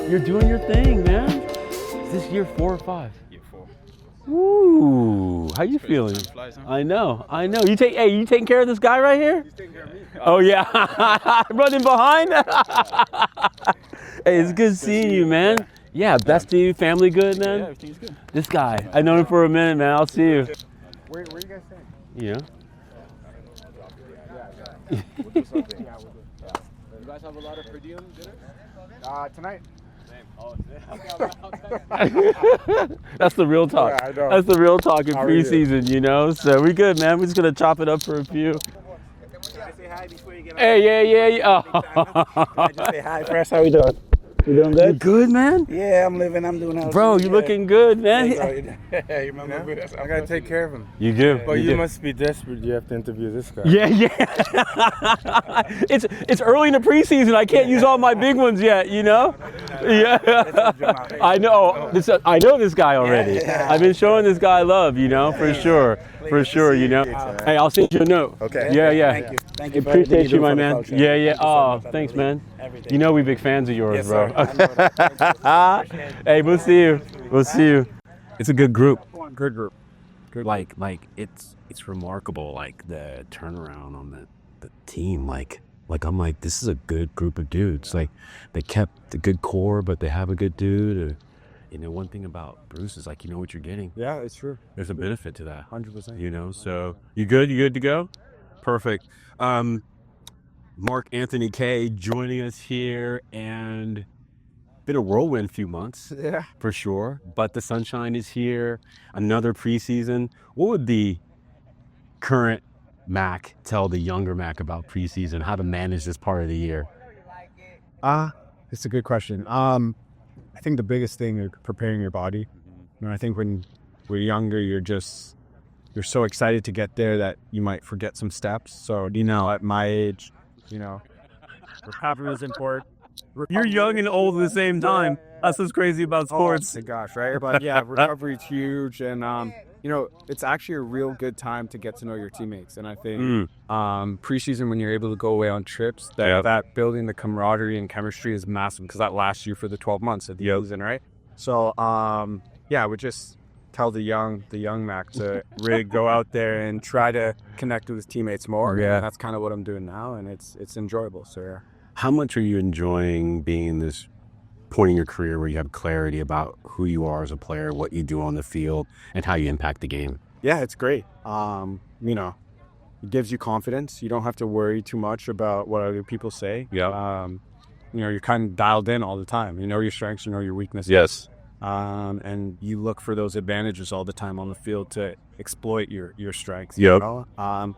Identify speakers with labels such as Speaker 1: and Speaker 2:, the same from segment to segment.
Speaker 1: You're doing your thing, man. Is this year 4 or 5?
Speaker 2: Year 4.
Speaker 1: Ooh, how you feeling? I know. You taking care of this guy right here?
Speaker 2: He's taking care of me.
Speaker 1: Oh yeah, running behind. Hey, it's good seeing you, man. Yeah, best to you. Family good, man.
Speaker 2: Yeah, everything's good.
Speaker 1: This guy, I known him for a minute, man. I'll see you.
Speaker 3: Where you guys staying?
Speaker 1: Yeah.
Speaker 3: We'll do something. Yeah, we'll do.
Speaker 2: You guys have a lot of per diem dinners?
Speaker 3: Tonight.
Speaker 1: That's the real talk.
Speaker 3: Yeah, I know.
Speaker 1: That's the real talk in
Speaker 3: How are you?
Speaker 1: preseason, you know. So we good, man. We're just gonna chop it up for a few.
Speaker 3: Can I say hi before you get on?
Speaker 1: Hey, yeah.
Speaker 3: Can I just say hi first? How you doing? You doing
Speaker 1: You
Speaker 3: good?
Speaker 1: good, man?
Speaker 3: Yeah, I'm doing all
Speaker 1: Bro, you looking good, man.
Speaker 3: Hey, you remember me?
Speaker 4: I gotta take care of him.
Speaker 1: You do.
Speaker 4: But you must be desperate. You have to interview this guy.
Speaker 1: Yeah. It's early in the preseason. I can't use all my big ones yet, you know? Yeah. I know. I know this guy already.
Speaker 3: Yeah.
Speaker 1: I've been showing this guy love, you know, for sure. For sure, you know. Hey, I'll send you a note.
Speaker 3: Okay.
Speaker 1: Yeah.
Speaker 3: Thank you. Thank you. for
Speaker 1: Appreciate
Speaker 3: everything
Speaker 1: you,
Speaker 3: do
Speaker 1: my
Speaker 3: for the
Speaker 1: man.
Speaker 3: culture.
Speaker 1: Yeah.
Speaker 3: Thank you so
Speaker 1: Oh,
Speaker 3: much.
Speaker 1: thanks, man.
Speaker 3: Every day.
Speaker 1: You know we big fans of yours,
Speaker 3: Yes,
Speaker 1: bro.
Speaker 3: sir. I know that. Thank you.
Speaker 1: Hey, we'll see you. We'll see you. It's a good group.
Speaker 3: Good group.
Speaker 1: Like it's remarkable, like the turnaround on the team. Like I'm like, this is a good group of dudes. Like they kept the good core, but they have a good dude. You know, one thing about Bruce is like, you know what you're getting.
Speaker 4: Yeah, it's true.
Speaker 1: There's a benefit to that.
Speaker 4: 100%.
Speaker 1: You know, so you good? You good to go? Perfect. Mark Anthony Kaye joining us here, and been a whirlwind few months.
Speaker 4: Yeah.
Speaker 1: For sure. But the sunshine is here. Another preseason. What would the current Mac tell the younger Mac about preseason? How to manage this part of the year?
Speaker 4: It's a good question. I think the biggest thing is preparing your body. You know, I think when we're younger, you're so excited to get there that you might forget some steps. So, you know, at my age, you know, recovery is important.
Speaker 1: You're young and old at the same time. That's what's crazy about sports.
Speaker 4: Oh my gosh, right? But yeah, recovery is huge, and you know, it's actually a real good time to get to know your teammates. And I think preseason, when you're able to go away on trips, that building the camaraderie and chemistry is massive because that lasts you for the 12 months of the season, right? So yeah, I would just tell the young Mac to really go out there and try to connect with his teammates more.
Speaker 1: Yeah.
Speaker 4: And that's kind of what I'm doing now, and it's enjoyable. So yeah.
Speaker 1: How much are you enjoying being in this point in your career where you have clarity about who you are as a player, what you do on the field, and how you impact the game?
Speaker 4: Yeah, it's great. You know, it gives you confidence. You don't have to worry too much about what other people say.
Speaker 1: Yeah.
Speaker 4: You know, you're kind of dialed in all the time. You know your strengths, you know your weaknesses.
Speaker 1: Yes.
Speaker 4: And you look for those advantages all the time on the field to exploit your strengths.
Speaker 1: Yep.
Speaker 4: You know?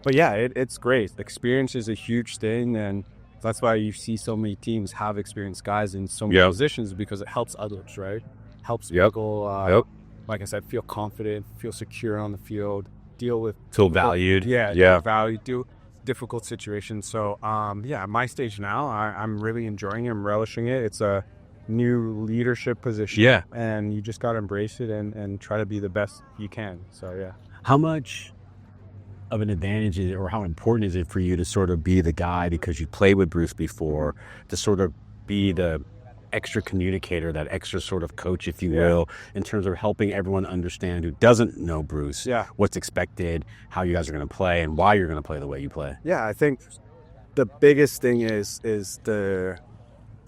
Speaker 4: But yeah, it's great. Experience is a huge thing, and that's why you see so many teams have experienced guys in so many positions, because it helps others, right? Helps people, like I said, feel confident, feel secure on the field, deal with...
Speaker 1: Feel valued.
Speaker 4: Yeah. Valued, do difficult situations. So, yeah, my stage now, I'm really enjoying it. I'm relishing it. It's a new leadership position.
Speaker 1: Yeah.
Speaker 4: And you just got to embrace it and try to be the best you can. So, yeah.
Speaker 1: How much of an advantage is it, or how important is it for you to sort of be the guy, because you played with Bruce before, to sort of be the extra communicator, that extra sort of coach, if you will, in terms of helping everyone understand who doesn't know Bruce, what's expected, how you guys are going to play, and why you're going to play the way you play?
Speaker 4: Yeah, I think the biggest thing is the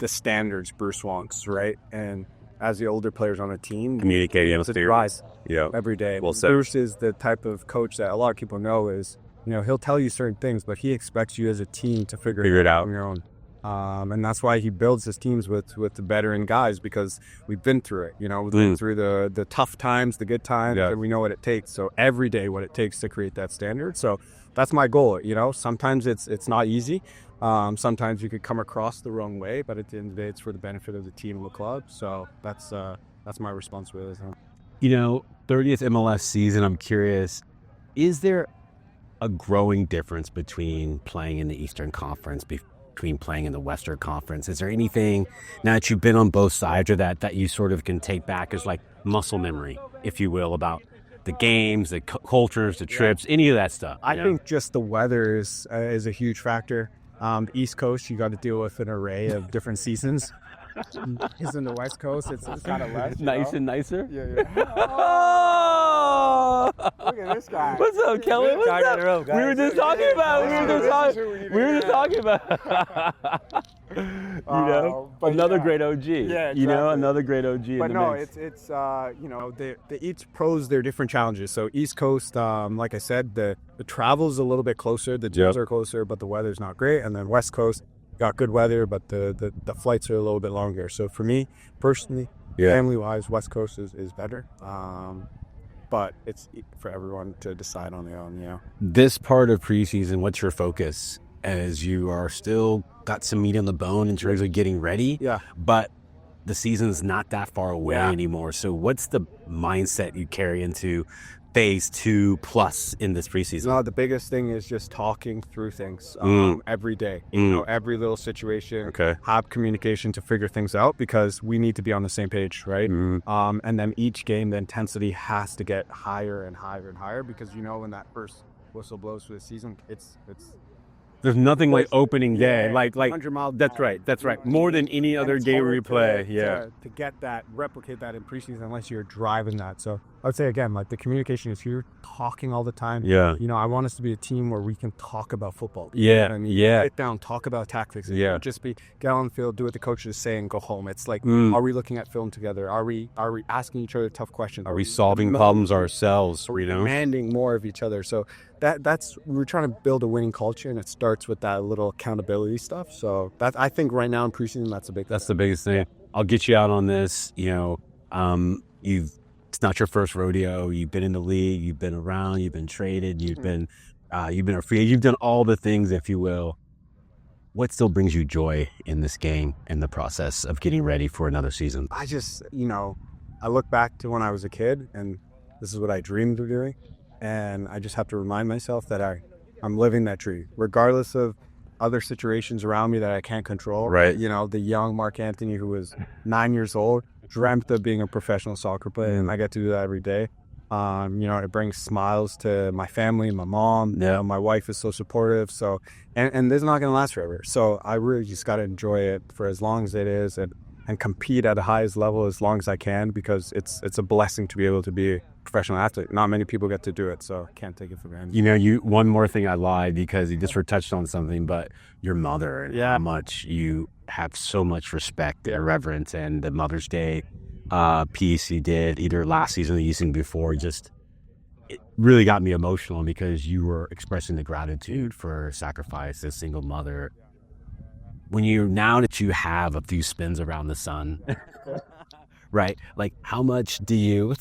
Speaker 4: standards Bruce wants, right? And as the older players on the team,
Speaker 1: Communicating
Speaker 4: to rise every day.
Speaker 1: Well said.
Speaker 4: Bruce is the type of coach that a lot of people know is, you know, he'll tell you certain things, but he expects you as a team to figure it out on your own. And that's why he builds his teams with the veteran guys, because we've been through it. You know, we've been through the tough times, the good times, and we know what it takes. So every day, what it takes to create that standard. So that's my goal. You know, sometimes it's not easy. Sometimes you could come across the wrong way, but at the end of the day, it's for the benefit of the team and the club. So that's my responsibility.
Speaker 1: You know, 30th MLS season, I'm curious, is there a growing difference between playing in the Eastern Conference, between playing in the Western Conference? Is there anything, now that you've been on both sides of that you sort of can take back as like muscle memory, if you will, about the games, the cultures, the trips, any of that stuff?
Speaker 4: I think just the weather is a huge factor. The East Coast, you got to deal with an array of different seasons. He's in the West Coast. It's kind of less.
Speaker 1: Nice and nicer.
Speaker 4: Yeah.
Speaker 1: Oh!
Speaker 3: Look at this guy.
Speaker 1: What's up, Kelly? What's up? We were just talking about.
Speaker 3: But
Speaker 1: another
Speaker 3: yeah.
Speaker 1: great OG.
Speaker 3: Yeah,
Speaker 1: Another great OG.
Speaker 4: But
Speaker 1: in the
Speaker 4: no,
Speaker 1: mix.
Speaker 4: it's they each pose their different challenges. So East Coast, like I said, the travel's a little bit closer, the gyms are closer, but the weather's not great. And then West Coast got good weather, but the flights are a little bit longer. So for me personally, family wise, West Coast is better. But it's for everyone to decide on their own.
Speaker 1: This part of preseason, what's your focus as you are still got some meat on the bone in terms of getting ready?
Speaker 4: Yeah.
Speaker 1: But the season's not that far away anymore. So what's the mindset you carry into phase 2+ in this preseason?
Speaker 4: No, the biggest thing is just talking through things every day. Every little situation. Have communication to figure things out because we need to be on the same page, right? And then each game, the intensity has to get higher and higher and higher because when that first whistle blows for the season, it's
Speaker 1: there's nothing like opening day, like
Speaker 4: 100-mile.
Speaker 1: That's right. More than any other game we play.
Speaker 4: To get that, replicate that in preseason, unless you're driving that. So I would say again, like the communication is here, talking all the time. I want us to be a team where we can talk about football. Sit down, talk about tactics. Don't just be get on the field, do what the coach is saying, go home. It's like, are we looking at film together? Are we asking each other tough questions?
Speaker 1: Are we solving problems ourselves?
Speaker 4: Demanding more of each other. So that's we're trying to build a winning culture, and it starts with that little accountability stuff. So I think right now in preseason, that's the biggest thing.
Speaker 1: I'll get you out on this. It's not your first rodeo. You've been in the league. You've been around. You've been traded. You've been a free. You've done all the things, if you will. What still brings you joy in this game and the process of getting ready for another season?
Speaker 4: I just, I look back to when I was a kid, and this is what I dreamed of doing. And I just have to remind myself that I'm living that dream, regardless of other situations around me that I can't control.
Speaker 1: Right.
Speaker 4: The young Mark Anthony who was 9 years old dreamt of being a professional soccer player, and I get to do that every day. It brings smiles to my family, my mom. My wife is so supportive. So, and this is not going to last forever. So I really just got to enjoy it for as long as it is, and compete at the highest level as long as I can, because it's a blessing to be able to be a professional athlete. Not many people get to do it, so I can't take it for granted.
Speaker 1: One more thing I lied because you just touched on something, but your mother and how much you have so much respect and reverence, and the Mother's Day piece you did either last season or the season before, it really got me emotional because you were expressing the gratitude for sacrifice as a single mother. Now that you have a few spins around the sun, right? Like how much do you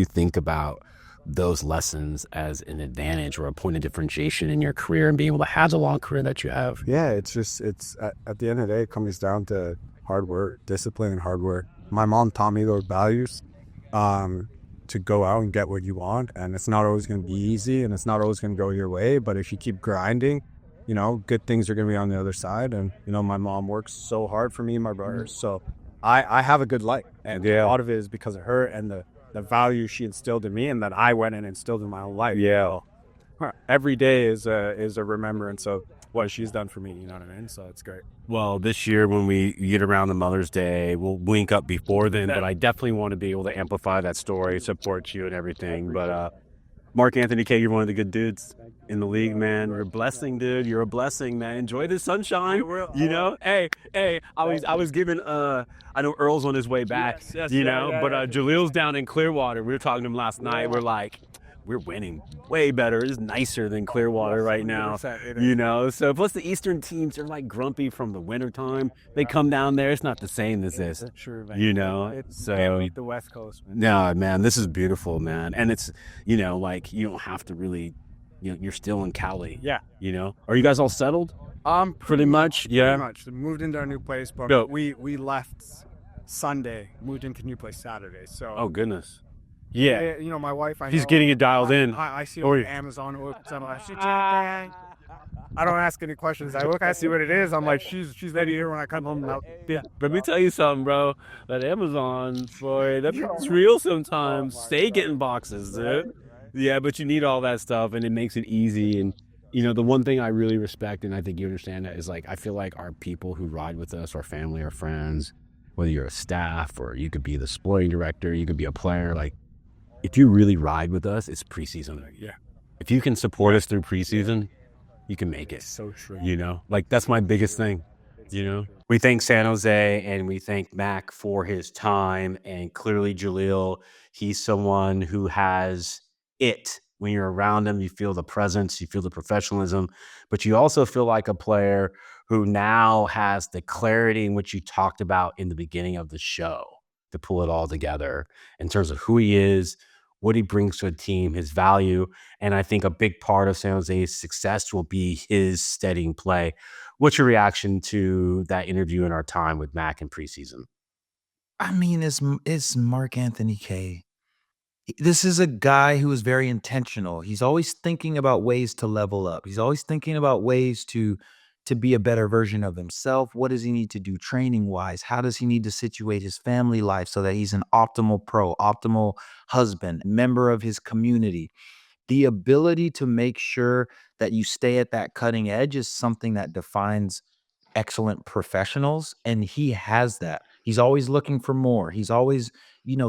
Speaker 1: think about those lessons as an advantage or a point of differentiation in your career and being able to have the long career that you have?
Speaker 4: Yeah, it's at the end of the day, it comes down to hard work, discipline and hard work. My mom taught me those values to go out and get what you want. And it's not always going to be easy, and it's not always going to go your way. But if you keep grinding, good things are going to be on the other side. And, my mom works so hard for me and my brothers. So I have a good life. And a lot of it is because of her and the value she instilled in me, and that I went and instilled in my own life. So, every day is a remembrance of what she's done for me. You know what I mean? So it's great.
Speaker 1: Well, this year when we get around the Mother's Day, we'll link up before then. But I definitely want to be able to amplify that story, support you and everything. But Mark Anthony Kaye, you're one of the good dudes in the league, man. You're a blessing, dude. You're a blessing, man. Enjoy the sunshine. Hey, I was giving I know Earl's on his way back, but Jalil's down in Clearwater. We were talking to him last night. We're like, we're winning way better. It's nicer than Clearwater right now, So plus the Eastern teams are like grumpy from the wintertime. They come down there. It's not the same as this,
Speaker 4: sure, man.
Speaker 1: It's
Speaker 4: the West Coast.
Speaker 1: No, man, this is beautiful, man. And it's, you don't have to really, you're still in Cali.
Speaker 4: Yeah.
Speaker 1: Are you guys all settled? Pretty much. Yeah.
Speaker 4: Pretty much. We moved into our new place, but we left Sunday, moved into new place Saturday. So.
Speaker 1: Oh, goodness.
Speaker 4: Yeah. My wife,
Speaker 1: He's getting it dialed in.
Speaker 4: I see on Amazon. I don't ask any questions. I look, I see what it is. I'm like, she's ready here when I come home.
Speaker 1: Let me tell you something, bro. That Amazon, boy, that's real sometimes. Stay getting boxes, dude. Yeah, but you need all that stuff, and it makes it easy. And You know, the one thing I really respect, and I think you understand that, is like, I feel like our people who ride with us, our family, our friends, whether you're a staff or you could be the sporting director, you could be a player, like, if you really ride with us, it's preseason.
Speaker 4: Yeah.
Speaker 1: If you can support us through preseason, you can make it.
Speaker 4: So true.
Speaker 1: You know, like, that's my biggest thing, you know? We thank San Jose and we thank Mac for his time. And clearly, Jalil, he's someone who has it. When you're around him, you feel the presence, you feel the professionalism, but you also feel like a player who now has the clarity in which you talked about in the beginning of the show to pull it all together in terms of who he is, what he brings to a team, his value. And I think a big part of San Jose's success will be his steadying play. What's your reaction to that interview in our time with Mac in preseason?
Speaker 5: I mean, it's Mark Anthony Kaye. This is a guy who is very intentional. He's always thinking about ways to level up. He's always thinking about ways to be a better version of himself. What does he need to do training wise? How does he need to situate his family life so that he's an optimal pro, optimal husband, member of his community? The ability to make sure that you stay at that cutting edge is something that defines excellent professionals, and he has that. He's always looking for more. He's always,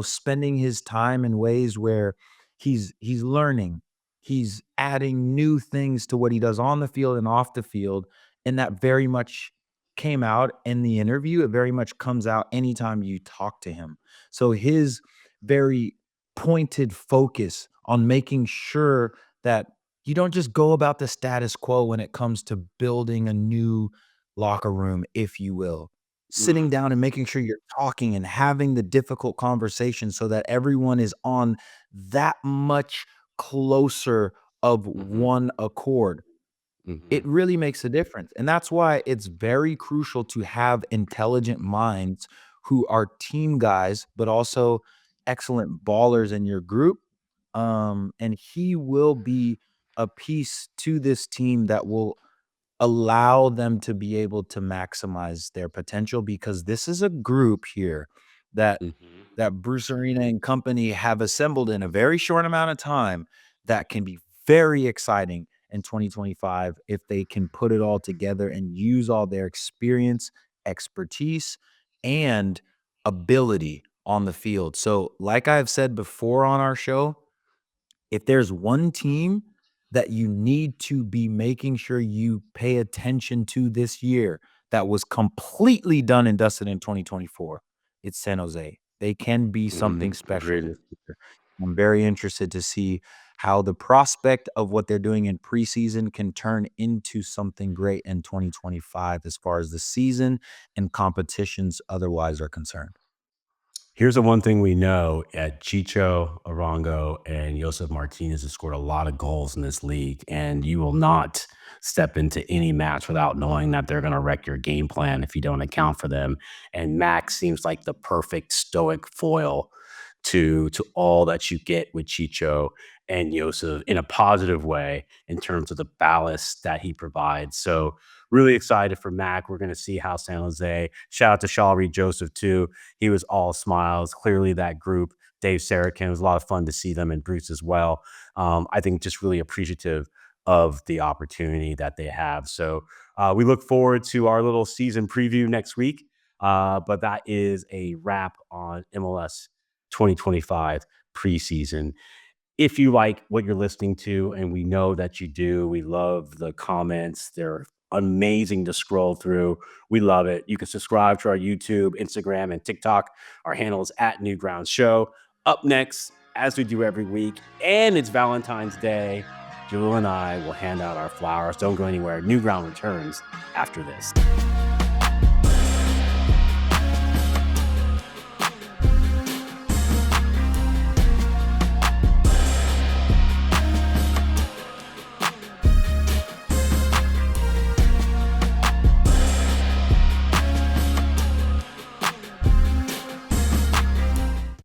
Speaker 5: spending his time in ways where he's learning. He's adding new things to what he does on the field and off the field, and that very much came out in the interview. It very much comes out anytime you talk to him. So his very pointed focus on making sure that you don't just go about the status quo when it comes to building a new locker room, if you will. Sitting down and making sure you're talking and having the difficult conversation so that everyone is on that much closer of
Speaker 1: Mhm.
Speaker 5: one accord. It
Speaker 1: Mhm.
Speaker 5: really makes a difference. And that's why it's very crucial to have intelligent minds who are team guys, but also excellent ballers in your group. And he will be a piece to this team that will allow them to be able to maximize their potential, because this is a group here that
Speaker 1: Mhm.
Speaker 5: Bruce Arena and company have assembled in a very short amount of time that can be very exciting in 2025 if they can put it all together and use all their experience, expertise, and ability on the field. So, like I've said before on our show, if there's one team that you need to be making sure you pay attention to this year that was completely done and dusted in 2024, it's San Jose. They can be something
Speaker 1: Mhm.
Speaker 5: special
Speaker 1: Agreed.
Speaker 5: this year. I'm very interested to see how the prospect of what they're doing in preseason can turn into something great in 2025 as far as the season and competitions otherwise are concerned.
Speaker 1: Here's the one thing we know: at Chicho Arango and Joseph Martinez have scored a lot of goals in this league, and you will not step into any match without knowing that they're going to wreck your game plan if you don't account for them. And Max seems like the perfect stoic foil to all that you get with Chicho and Joseph in a positive way in terms of the ballast that he provides. So really excited for Mac. We're going to see how San Jose. Shout out to Sharlie Joseph too. He was all smiles. Clearly, that group, Dave Sarakin, it was a lot of fun to see them, and Bruce as well. I think just really appreciative of the opportunity that they have. So we look forward to our little season preview next week. But that is a wrap on MLS 2025 preseason. If you like what you're listening to, and we know that you do, we love the comments. They're amazing to scroll through. We love it. You can subscribe to our YouTube, Instagram, and TikTok. Our handle is at New Ground Show. Up next, as we do every week, and it's Valentine's Day, Jalil and I will hand out our flowers. Don't go anywhere. New Ground returns after this.